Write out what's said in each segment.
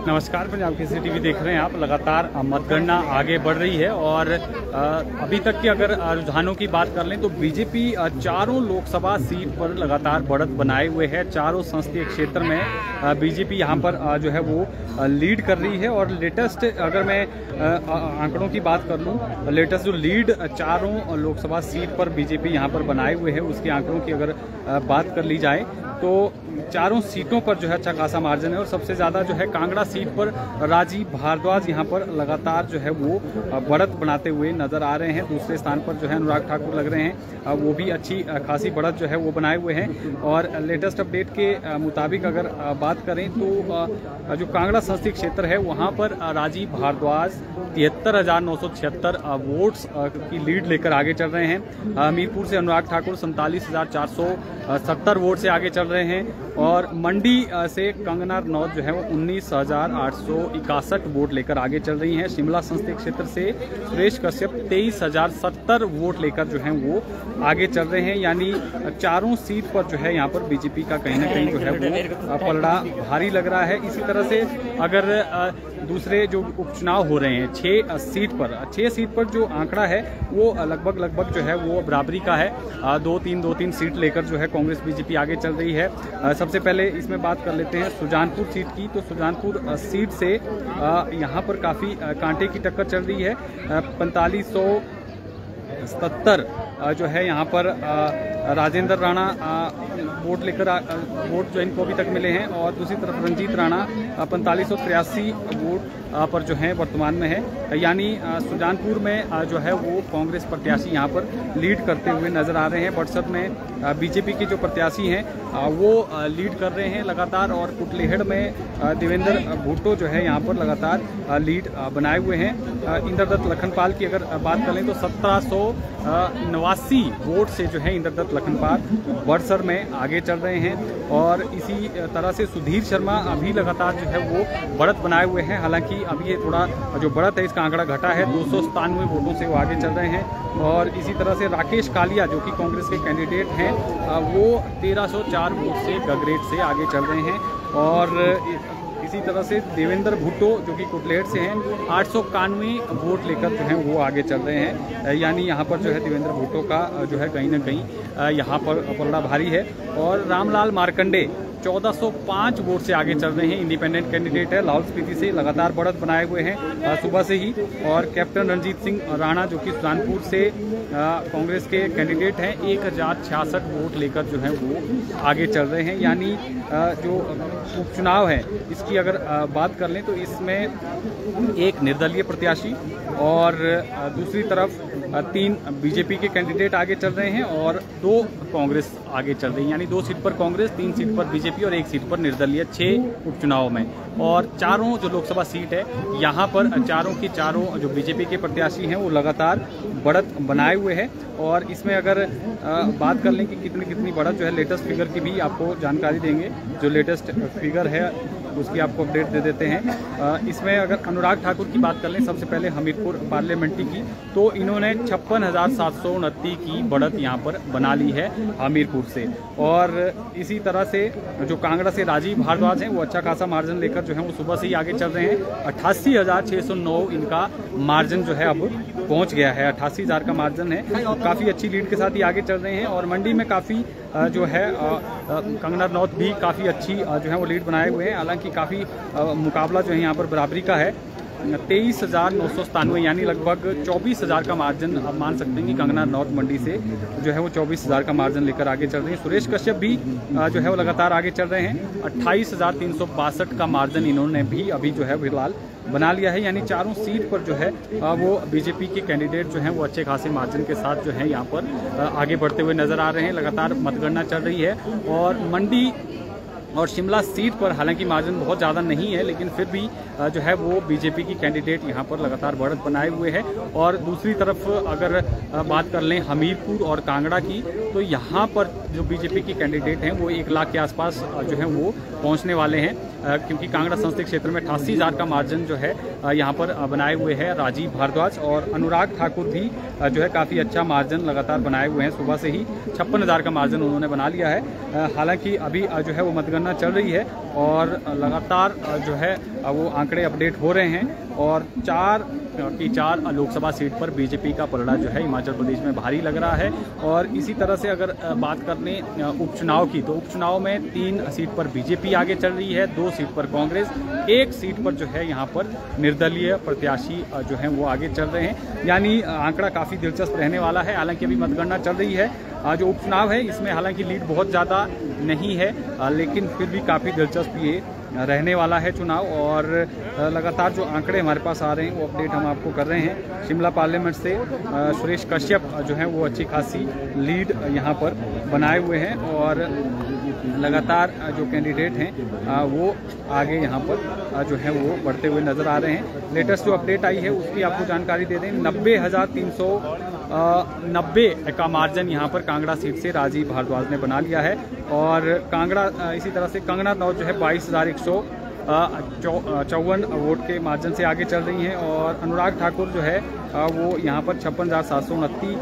नमस्कार, पंजाब केसरी टीवी देख रहे हैं आप। लगातार मतगणना आगे बढ़ रही है और अभी तक के अगर रुझानों की बात कर लें तो बीजेपी चारों लोकसभा सीट पर लगातार बढ़त बनाए हुए है। चारों संसदीय क्षेत्र में बीजेपी यहां पर जो है वो लीड कर रही है। और लेटेस्ट अगर मैं आंकड़ों की बात कर लूं, लेटेस्ट जो लीड चारों लोकसभा सीट पर बीजेपी यहां पर बनाए हुए है, उसके आंकड़ों की अगर बात कर ली जाए तो चारों सीटों पर जो है अच्छा खासा मार्जिन है। और सबसे ज़्यादा जो है कांगड़ा सीट पर राजीव भारद्वाज यहां पर लगातार जो है वो बढ़त बनाते हुए नजर आ रहे हैं। दूसरे स्थान पर जो है अनुराग ठाकुर लग रहे हैं, वो भी अच्छी खासी बढ़त जो है वो बनाए हुए हैं। और लेटेस्ट अपडेट के मुताबिक अगर बात करें तो जो कांगड़ा संसदीय क्षेत्र है वहां पर राजीव भारद्वाज 73,976 वोट्स की लीड लेकर आगे चल रहे हैं। हमीरपुर से अनुराग ठाकुर 47,470 वोट से आगे चल रहे हैं। और मंडी से कंगना रनौत जो है वो 19,861 वोट लेकर आगे चल रही हैं। शिमला संसदीय क्षेत्र से सुरेश कश्यप 23,070 वोट लेकर जो है वो आगे चल रहे हैं। यानी चारों सीट पर जो है यहाँ पर बीजेपी का कहीं ना कहीं जो है वो पलड़ा भारी लग रहा है। इसी तरह से अगर दूसरे जो उपचुनाव हो रहे हैं 6 सीट पर जो आंकड़ा है वो लगभग जो है वो बराबरी का है। 2-3 सीट लेकर जो है कांग्रेस बीजेपी आगे चल रही है। सबसे पहले इसमें बात कर लेते हैं सुजानपुर सीट की। तो सुजानपुर सीट से यहाँ पर काफ़ी कांटे की टक्कर चल रही है। 4570 जो है यहाँ पर राजेंद्र राणा वोट लेकर वोट जो इनको अभी तक मिले हैं। और दूसरी तरफ रंजीत राणा 4583 वोट पर जो है वर्तमान में है। यानी सुजानपुर में जो है वो कांग्रेस प्रत्याशी यहाँ पर लीड करते हुए नजर आ रहे हैं। बड़सर में बीजेपी के जो प्रत्याशी हैं वो लीड कर रहे हैं लगातार। और कुटलेहड़ में देवेंद्र भुट्टो जो है यहाँ पर लगातार लीड बनाए हुए हैं। इंद्रदत्त लखनपाल की अगर बात करें तो 1789 वोट से जो है इंद्रदत्त लखनपाल बड़सर में आगे चल रहे हैं। और इसी तरह से सुधीर शर्मा अभी लगातार जो है वो बढ़त बनाए हुए हैं। हालांकि अभी ये थोड़ा जो बढ़त है इसका आंकड़ा घटा है, 297 वोटों से वो आगे चल रहे हैं। और इसी तरह से राकेश कालिया जो कि कांग्रेस के कैंडिडेट हैं वो 1304 वोट से गगरेट से आगे चल रहे हैं। और इसी तरह से देवेंद्र भुट्टो जो कि कुटलेहड़ से हैं 891 वोट लेकर जो है वो आगे चल रहे हैं। यानी यहाँ पर जो है देवेंद्र भुट्टो का जो है कहीं ना कहीं यहाँ पर पलड़ा भारी है। और रामलाल मार्कंडे 1405 वोट से आगे चल रहे हैं। इंडिपेंडेंट कैंडिडेट है, लाहौल स्पीति से लगातार बढ़त बनाए हुए हैं सुबह से ही। और कैप्टन रणजीत सिंह राणा जो कि सुजानपुर से कांग्रेस के कैंडिडेट हैं 1066 वोट लेकर जो है वो आगे चल रहे हैं। यानी जो उपचुनाव है इसकी अगर बात कर लें तो इसमें एक निर्दलीय प्रत्याशी और दूसरी तरफ 3 बीजेपी के कैंडिडेट आगे चल रहे हैं और 2 कांग्रेस आगे चल रही है। यानी 2 सीट पर कांग्रेस, 3 सीट पर बीजेपी और 1 सीट पर निर्दलीय 6 उपचुनाव में। और चारों जो लोकसभा सीट है यहाँ पर चारों की चारों जो बीजेपी के प्रत्याशी हैं वो लगातार बढ़त बनाए हुए हैं। और इसमें अगर बात कर लें कि कितनी बढ़त जो है, लेटेस्ट फिगर की भी आपको जानकारी देंगे। जो लेटेस्ट फिगर है उसकी आपको अपडेट दे देते हैं। इसमें अगर अनुराग ठाकुर की बात कर लें सबसे पहले हमीरपुर पार्लियामेंट्री की, तो इन्होंने 56,729 की बढ़त यहाँ पर बना ली है हमीरपुर से। और इसी तरह से जो कांगड़ा से राजीव भारद्वाज हैं वो अच्छा खासा मार्जिन लेकर जो है वो सुबह से ही आगे चल रहे हैं। 88,609 इनका मार्जिन जो है अब पहुँच गया है। 88,000 का मार्जिन है, काफ़ी अच्छी लीड के साथ ही आगे चल रहे हैं। और मंडी में काफ़ी जो है कंगना रनौत भी काफ़ी अच्छी जो है वो लीड बनाए हुए हैं। हालांकि काफ़ी मुकाबला जो है यहाँ पर बराबरी का है। 23,997 यानी लगभग 24,000 का मार्जिन आप मान सकते हैं कि कंगना रनौत मंडी से जो है वो 24,000 का मार्जिन लेकर आगे चल रहे हैं। सुरेश कश्यप भी जो है वो लगातार आगे चल रहे हैं। 28,362 का मार्जिन इन्होंने भी अभी जो है फिलहाल बना लिया है। यानी चारों सीट पर जो है वो बीजेपी के कैंडिडेट जो हैं वो अच्छे खासे मार्जिन के साथ जो है यहाँ पर आगे बढ़ते हुए नजर आ रहे हैं। लगातार मतगणना चल रही है और मंडी और शिमला सीट पर हालांकि मार्जिन बहुत ज़्यादा नहीं है, लेकिन फिर भी जो है वो बीजेपी की कैंडिडेट यहाँ पर लगातार बढ़त बनाए हुए है। और दूसरी तरफ अगर बात कर लें हमीरपुर और कांगड़ा की, तो यहाँ पर जो बीजेपी की कैंडिडेट हैं वो 1 लाख के आसपास जो है वो पहुँचने वाले हैं, क्योंकि कांगड़ा संसदीय क्षेत्र में 88,000 का मार्जिन जो है यहाँ पर बनाए हुए हैं राजीव भारद्वाज। और अनुराग ठाकुर भी जो है काफ़ी अच्छा मार्जिन लगातार बनाए हुए हैं, सुबह से ही 56,000 का मार्जिन उन्होंने बना लिया है। हालांकि अभी जो है वो मतगणना चल रही है और लगातार जो है वो आंकड़े अपडेट हो रहे हैं, और 4 की 4 लोकसभा सीट पर बीजेपी का पलड़ा जो है हिमाचल प्रदेश में भारी लग रहा है। और इसी तरह से अगर बात कर लें उपचुनाव की, तो उपचुनाव में 3 सीट पर बीजेपी आगे चल रही है, 2 सीट पर कांग्रेस, 1 सीट पर जो है यहाँ पर निर्दलीय प्रत्याशी जो हैं वो आगे चल रहे हैं। यानी आंकड़ा काफ़ी दिलचस्प रहने वाला है। हालांकि अभी मतगणना चल रही है, जो उपचुनाव है इसमें हालांकि लीड बहुत ज़्यादा नहीं है, लेकिन फिर भी काफ़ी दिलचस्प ये रहने वाला है चुनाव। और लगातार जो आंकड़े हमारे पास आ रहे हैं वो अपडेट हम आपको कर रहे हैं। शिमला पार्लियामेंट से सुरेश कश्यप जो हैं वो अच्छी खासी लीड यहाँ पर बनाए हुए हैं, और लगातार जो कैंडिडेट हैं वो आगे यहाँ पर जो है वो बढ़ते हुए नज़र आ रहे हैं। लेटेस्ट जो अपडेट आई है उसकी आपको जानकारी दे दें, 90,390 का मार्जिन यहाँ पर कांगड़ा सीट से राजीव भारद्वाज ने बना लिया है। और कांगड़ा इसी तरह से कंगना रनौत जो है 22,154 वोट के मार्जिन से आगे चल रही हैं, और अनुराग ठाकुर जो है वो यहाँ पर 56,729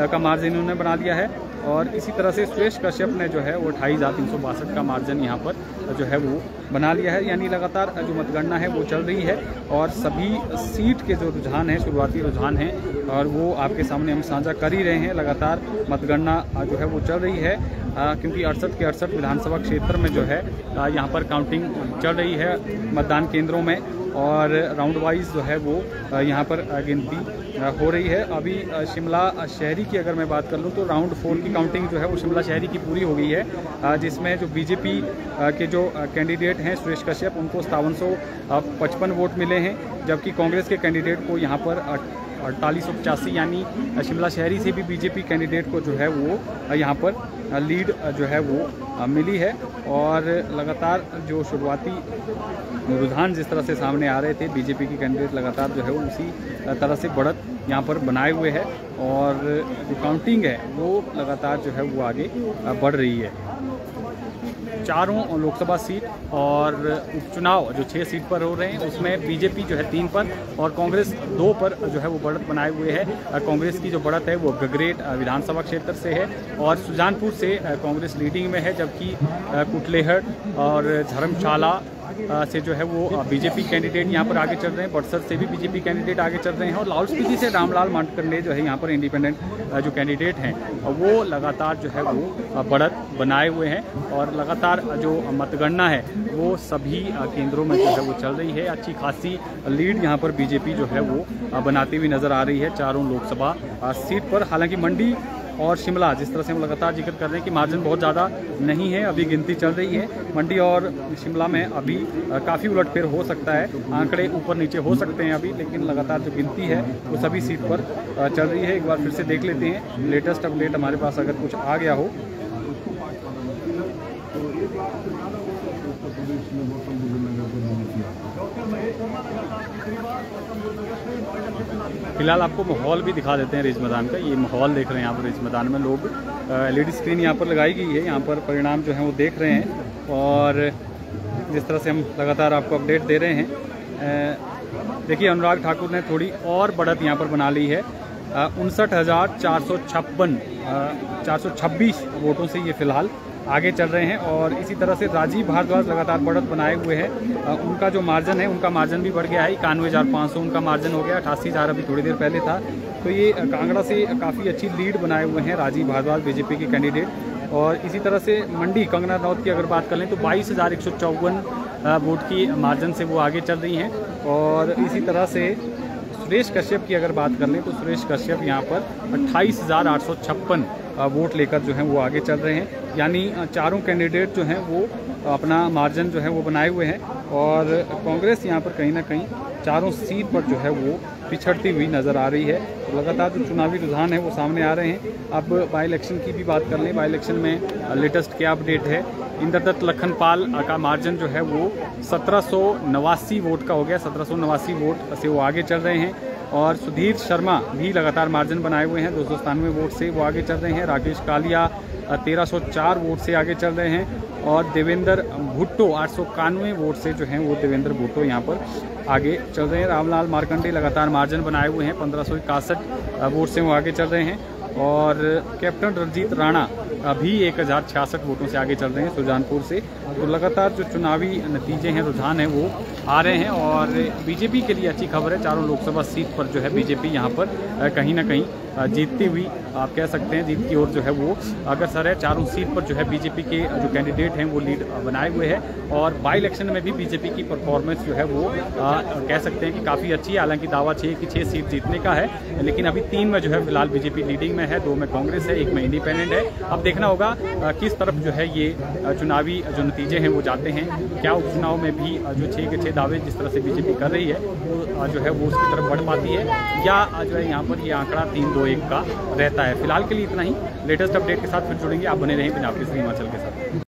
का मार्जिन उन्होंने बना लिया है। और इसी तरह से सुरेश कश्यप ने जो है वो 28,362 का मार्जिन यहाँ पर जो है वो बना लिया है। यानी लगातार जो मतगणना है वो चल रही है, और सभी सीट के जो रुझान हैं, शुरुआती रुझान हैं, और वो आपके सामने हम साझा कर ही रहे हैं। लगातार मतगणना जो है वो चल रही है, क्योंकि 68 के 68 विधानसभा क्षेत्र में जो है यहाँ पर काउंटिंग चल रही है मतदान केंद्रों में, और राउंड वाइज जो है वो यहाँ पर गिनती हो रही है। अभी शिमला शहरी की अगर मैं बात कर लूँ तो राउंड 4 की काउंटिंग जो है वो शिमला शहरी की पूरी हो गई है, जिसमें जो बीजेपी के जो कैंडिडेट हैं सुरेश कश्यप, उनको 5755 वोट मिले हैं, जबकि कांग्रेस के कैंडिडेट को यहाँ पर 4885, यानी शिमला शहरी से भी बीजेपी कैंडिडेट को जो है वो यहाँ पर लीड जो है वो मिली है। और लगातार जो शुरुआती रुझान जिस तरह से सामने आ रहे थे, बीजेपी की कैंडिडेट लगातार जो है वो उसी तरह से बढ़त यहाँ पर बनाए हुए है, और जो काउंटिंग है वो लगातार जो है वो आगे बढ़ रही है। चारों लोकसभा सीट और उपचुनाव जो 6 सीट पर हो रहे हैं उसमें बीजेपी जो है 3 पर और कांग्रेस 2 पर जो है वो बढ़त बनाए हुए है। कांग्रेस की जो बढ़त है वो गगरेट विधानसभा क्षेत्र से है और सुजानपुर से कांग्रेस लीडिंग में है, जबकि कुटलेहट और धर्मशाला से जो है वो बीजेपी कैंडिडेट यहाँ पर आगे चल रहे हैं। बड़सर से भी बीजेपी कैंडिडेट आगे चल रहे हैं और लाहौल स्पीति से रामलाल मांडकंडे जो है यहाँ पर इंडिपेंडेंट जो कैंडिडेट हैं वो लगातार जो है वो बढ़त बनाए हुए हैं और लगातार जो मतगणना है वो सभी केंद्रों में जो है वो चल रही है। अच्छी खासी लीड यहाँ पर बीजेपी जो है वो बनाती हुई नज़र आ रही है चारों लोकसभा सीट पर। हालांकि मंडी और शिमला जिस तरह से हम लगातार जिक्र कर रहे हैं कि मार्जिन बहुत ज़्यादा नहीं है, अभी गिनती चल रही है। मंडी और शिमला में अभी काफ़ी उलटफेर हो सकता है, आंकड़े ऊपर नीचे हो सकते हैं अभी, लेकिन लगातार जो गिनती है वो सभी सीट पर चल रही है। एक बार फिर से देख लेते हैं लेटेस्ट अपडेट हमारे पास अगर कुछ आ गया हो। फिलहाल आपको माहौल भी दिखा देते हैं रिज मैदान का। ये माहौल देख रहे हैं यहाँ पर रिज मैदान में लोग LED स्क्रीन यहाँ पर लगाई गई है, यहाँ पर परिणाम जो है वो देख रहे हैं और जिस तरह से हम लगातार आपको अपडेट दे रहे हैं। देखिए अनुराग ठाकुर ने थोड़ी और बढ़त यहाँ पर बना ली है, 59,426 वोटों से ये फिलहाल आगे चल रहे हैं। और इसी तरह से राजीव भारद्वाज लगातार बढ़त बनाए हुए हैं, उनका जो मार्जिन है उनका मार्जिन भी बढ़ गया है, 91,500 उनका मार्जिन हो गया, 88,000 अभी थोड़ी देर पहले था। तो ये कांगड़ा से काफ़ी अच्छी लीड बनाए हुए हैं राजीव भारद्वाज बीजेपी के कैंडिडेट। और इसी तरह से मंडी कंगना रनौत की अगर बात कर लें तो 22,154 वोट की मार्जिन से वो आगे चल रही हैं। और इसी तरह से सुरेश कश्यप की अगर बात कर लें तो सुरेश कश्यप यहाँ पर 28,856 वोट लेकर जो हैं वो आगे चल रहे हैं। यानी चारों कैंडिडेट जो हैं वो अपना मार्जिन जो है वो बनाए हुए हैं और कांग्रेस यहाँ पर कहीं ना कहीं चारों सीट पर जो है वो पिछड़ती हुई नज़र आ रही है। लगातार जो चुनावी रुझान है वो सामने आ रहे हैं। अब बाई इलेक्शन की भी बात कर लें, बाई इलेक्शन में लेटेस्ट क्या अपडेट है इंद्रदत्त लखनपाल का मार्जिन जो है वो 1789 वोट का हो गया। 1789 वोट से वो आगे चल रहे हैं। और सुधीर शर्मा भी लगातार मार्जिन बनाए हुए हैं, 297 वोट से वो आगे चल रहे हैं। राकेश कालिया 1304 वोट से आगे चल रहे हैं। और देवेंद्र भुट्टो 891 वोट से जो हैं वो देवेंद्र भुट्टो यहाँ पर आगे चल रहे हैं। रामलाल मार्कंडे लगातार मार्जिन बनाए हुए हैं, 1561 वोट से वो आगे चल रहे हैं। और कैप्टन रणजीत राणा अभी 1066 वोटों से आगे चल रहे हैं सुजानपुर से। तो लगातार जो चुनावी नतीजे हैं, रुझान है, वो आ रहे हैं। और बीजेपी के लिए अच्छी खबर है, चारों लोकसभा सीट पर जो है बीजेपी यहाँ पर कहीं ना कहीं जीतती हुई आप कह सकते हैं, जीत की ओर जो है वो अग्रसर है। चारों सीट पर जो है बीजेपी के जो कैंडिडेट हैं वो लीड बनाए हुए हैं। और बाई इलेक्शन में भी बीजेपी की परफॉर्मेंस जो है वो कह सकते हैं कि काफ़ी अच्छी है। हालांकि दावा 6 की 6 सीट जीतने का है, लेकिन अभी 3 में जो है फिलहाल बीजेपी लीडिंग में है, 2 में कांग्रेस है, 1 में इंडिपेंडेंट है। अब देखना होगा किस तरफ जो है ये चुनावी जो नतीजे हैं वो जाते हैं। क्या उपचुनाव में भी जो 6 के 6 दावे जिस तरह से बीजेपी कर रही है वो जो है वो उसकी तरफ बढ़ पाती है, या जो है यहाँ पर ये आंकड़ा 3-2-1 का रहता है। फिलहाल के लिए इतना ही। लेटेस्ट अपडेट के साथ फिर जुड़ेंगे, आप बने रहें पंजाब केसरी हिमाचल के साथ।